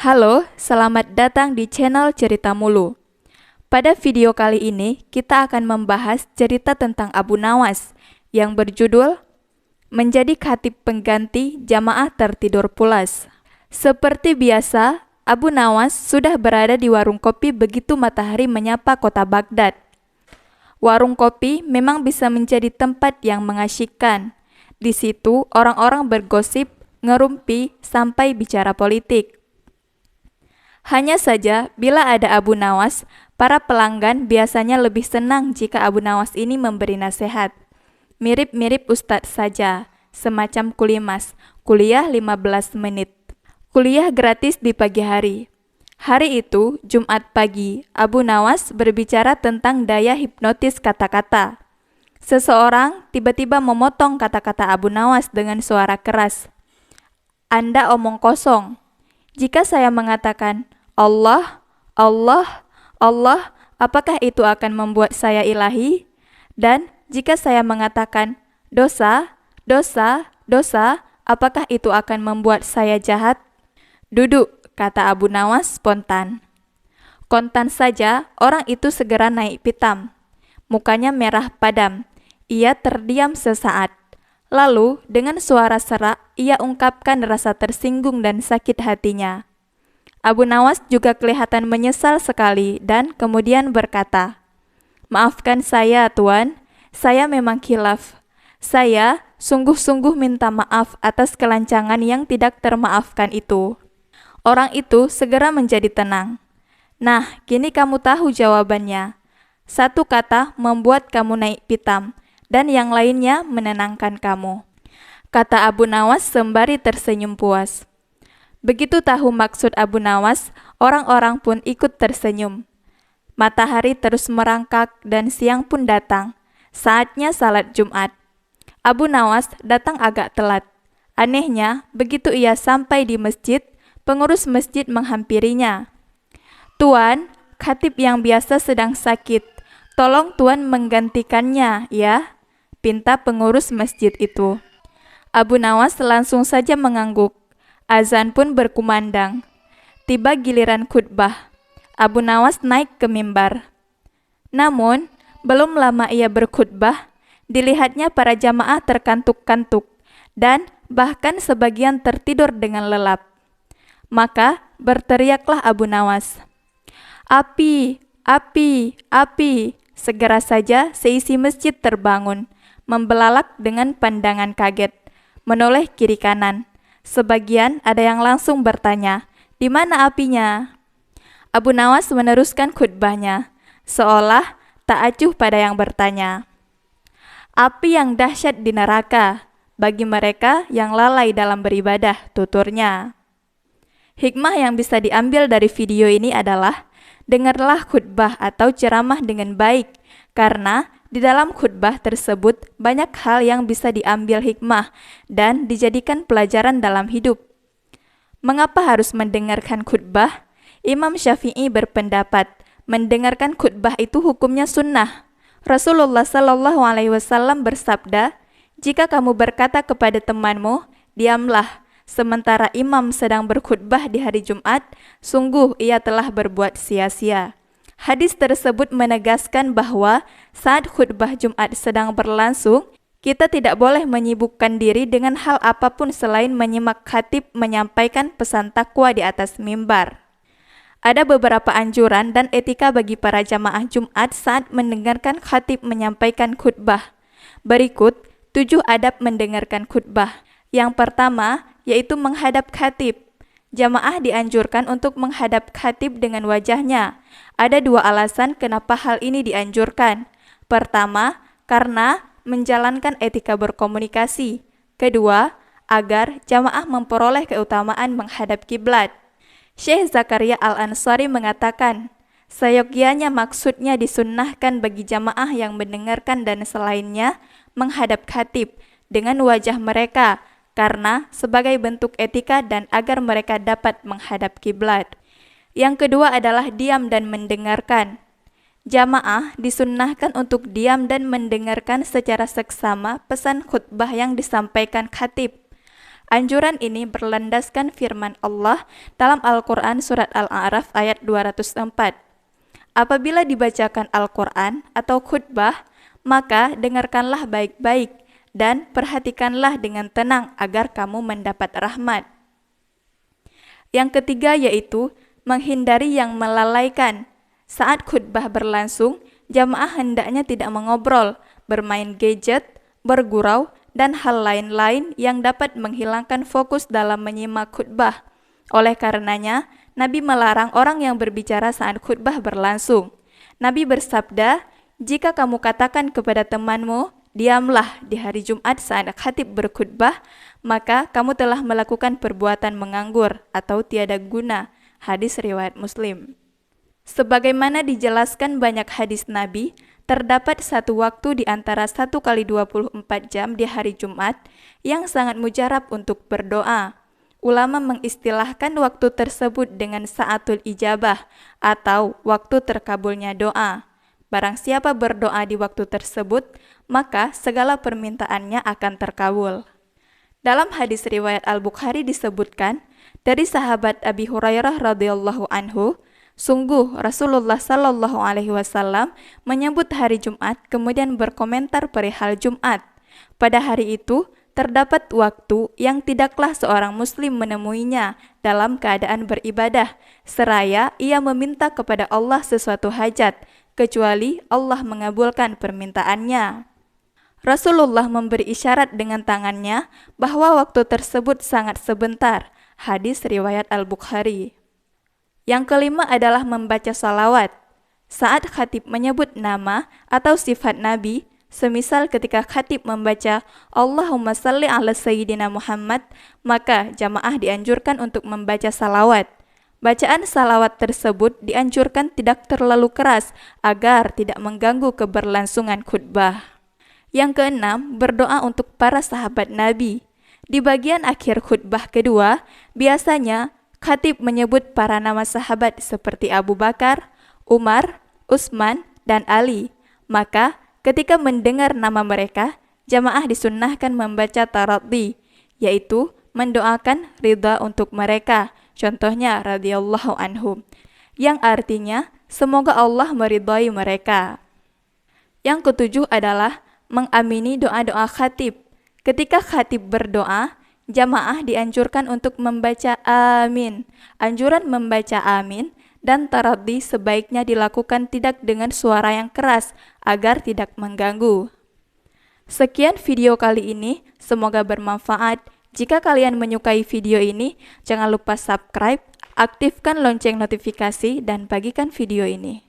Halo, selamat datang di channel Cerita Mulu. Pada video kali ini, kita akan membahas cerita tentang Abu Nawas yang berjudul Menjadi Khatib Pengganti Jamaah Tertidur Pulas. Seperti biasa, Abu Nawas sudah berada di warung kopi begitu matahari menyapa kota Baghdad. Warung kopi memang bisa menjadi tempat yang mengasyikkan. Di situ, orang-orang bergosip, ngerumpi, sampai bicara politik. Hanya saja, bila ada Abu Nawas, para pelanggan biasanya lebih senang jika Abu Nawas ini memberi nasihat. Mirip-mirip Ustadz saja, semacam kulimas, kuliah 15 menit. Kuliah gratis di pagi hari. Hari itu, Jumat pagi, Abu Nawas berbicara tentang daya hipnotis kata-kata. Seseorang tiba-tiba memotong kata-kata Abu Nawas dengan suara keras. Anda omong kosong. Jika saya mengatakan, Allah, Allah, Allah, apakah itu akan membuat saya ilahi? Dan jika saya mengatakan, dosa, dosa, dosa, apakah itu akan membuat saya jahat? Duduk, kata Abu Nawas spontan. Kontan saja, orang itu segera naik pitam. Mukanya merah padam. Ia terdiam sesaat. Lalu, dengan suara serak, ia ungkapkan rasa tersinggung dan sakit hatinya. Abu Nawas juga kelihatan menyesal sekali dan kemudian berkata, "Maafkan saya, Tuan. Saya memang khilaf. Saya sungguh-sungguh minta maaf atas kelancangan yang tidak termaafkan itu." Orang itu segera menjadi tenang. Nah, kini kamu tahu jawabannya. Satu kata membuat kamu naik pitam, dan yang lainnya menenangkan kamu, kata Abu Nawas sembari tersenyum puas. Begitu tahu maksud Abu Nawas, orang-orang pun ikut tersenyum. Matahari terus merangkak dan siang pun datang. Saatnya salat Jumat. Abu Nawas datang agak telat. Anehnya, begitu ia sampai di masjid, pengurus masjid menghampirinya. "Tuan, khatib yang biasa sedang sakit. Tolong Tuan menggantikannya, ya," pinta pengurus masjid itu. Abu Nawas langsung saja mengangguk. Azan pun berkumandang. Tiba giliran khutbah. Abu Nawas naik ke mimbar. Namun, belum lama ia berkhutbah, dilihatnya para jamaah terkantuk-kantuk dan bahkan sebagian tertidur dengan lelap. Maka berteriaklah Abu Nawas, "Api, api, api!" Segera saja seisi masjid terbangun, membelalak dengan pandangan kaget, menoleh kiri kanan. Sebagian ada yang langsung bertanya, "Di mana apinya?" Abu Nawas meneruskan khutbahnya, seolah tak acuh pada yang bertanya. "Api yang dahsyat di neraka, bagi mereka yang lalai dalam beribadah," tuturnya. Hikmah yang bisa diambil dari video ini adalah, dengarlah khutbah atau ceramah dengan baik, karena di dalam khutbah tersebut banyak hal yang bisa diambil hikmah dan dijadikan pelajaran dalam hidup. Mengapa harus mendengarkan khutbah? Imam Syafi'i berpendapat, mendengarkan khutbah itu hukumnya sunnah. Rasulullah Shallallahu Alaihi Wasallam bersabda, "Jika kamu berkata kepada temanmu, diamlah, sementara imam sedang berkhutbah di hari Jumat, sungguh ia telah berbuat sia-sia." Hadis tersebut menegaskan bahwa saat khutbah Jumat sedang berlangsung, kita tidak boleh menyibukkan diri dengan hal apapun selain menyimak khatib menyampaikan pesan takwa di atas mimbar. Ada beberapa anjuran dan etika bagi para jamaah Jumat saat mendengarkan khatib menyampaikan khutbah. Berikut 7 adab mendengarkan khutbah. Yang pertama, yaitu menghadap khatib. Jamaah dianjurkan untuk menghadap khatib dengan wajahnya. Ada 2 alasan kenapa hal ini dianjurkan. Pertama, karena menjalankan etika berkomunikasi. Kedua, agar jamaah memperoleh keutamaan menghadap kiblat. Syekh Zakaria Al-Ansari mengatakan, seyogianya maksudnya disunnahkan bagi jamaah yang mendengarkan dan selainnya menghadap khatib dengan wajah mereka, karena sebagai bentuk etika dan agar mereka dapat menghadap kiblat. Yang kedua adalah diam dan mendengarkan. Jamaah disunnahkan untuk diam dan mendengarkan secara seksama pesan khutbah yang disampaikan khatib. Anjuran ini berlandaskan firman Allah dalam Al-Quran Surat Al-A'raf ayat 204. Apabila dibacakan Al-Quran atau khutbah, maka dengarkanlah baik-baik dan perhatikanlah dengan tenang agar kamu mendapat rahmat. Yang ketiga yaitu menghindari yang melalaikan. Saat khutbah berlangsung, jamaah hendaknya tidak mengobrol, bermain gadget, bergurau, dan hal lain-lain yang dapat menghilangkan fokus dalam menyimak khutbah. Oleh karenanya, Nabi melarang orang yang berbicara saat khutbah berlangsung. Nabi bersabda, "Jika kamu katakan kepada temanmu, 'Diamlah' di hari Jumat saat khatib berkhutbah, maka kamu telah melakukan perbuatan menganggur atau tiada guna." Hadis riwayat Muslim. Sebagaimana dijelaskan banyak hadis Nabi, terdapat satu waktu di antara 1 kali 24 jam di hari Jumat yang sangat mujarab untuk berdoa. Ulama mengistilahkan waktu tersebut dengan sa'atul ijabah atau waktu terkabulnya doa. Barang siapa berdoa di waktu tersebut, maka segala permintaannya akan terkabul. Dalam hadis riwayat Al-Bukhari disebutkan dari sahabat Abi Hurairah radhiyallahu anhu, sungguh Rasulullah sallallahu alaihi wasallam menyebut hari Jumat kemudian berkomentar perihal Jumat. Pada hari itu terdapat waktu yang tidaklah seorang muslim menemuinya dalam keadaan beribadah, seraya ia meminta kepada Allah sesuatu hajat, kecuali Allah mengabulkan permintaannya. Rasulullah memberi isyarat dengan tangannya bahwa waktu tersebut sangat sebentar. Hadis riwayat Al-Bukhari. Yang kelima adalah membaca salawat. Saat khatib menyebut nama atau sifat Nabi, semisal ketika khatib membaca Allahumma salli ala Sayyidina Muhammad, maka jamaah dianjurkan untuk membaca salawat. Bacaan salawat tersebut dianjurkan tidak terlalu keras agar tidak mengganggu keberlangsungan khutbah. Yang keenam, berdoa untuk para sahabat Nabi. Di bagian akhir khutbah kedua, biasanya khatib menyebut para nama sahabat seperti Abu Bakar, Umar, Utsman, dan Ali. Maka ketika mendengar nama mereka, jamaah disunnahkan membaca taraddi, yaitu mendoakan ridha untuk mereka. Contohnya radhiyallahu anhum, yang artinya semoga Allah meridhai mereka. Yang ketujuh adalah mengamini doa-doa khatib. Ketika khatib berdoa, jamaah dianjurkan untuk membaca amin. Anjuran membaca amin dan taraddi sebaiknya dilakukan tidak dengan suara yang keras agar tidak mengganggu. Sekian video kali ini, semoga bermanfaat. Jika kalian menyukai video ini, jangan lupa subscribe, aktifkan lonceng notifikasi, dan bagikan video ini.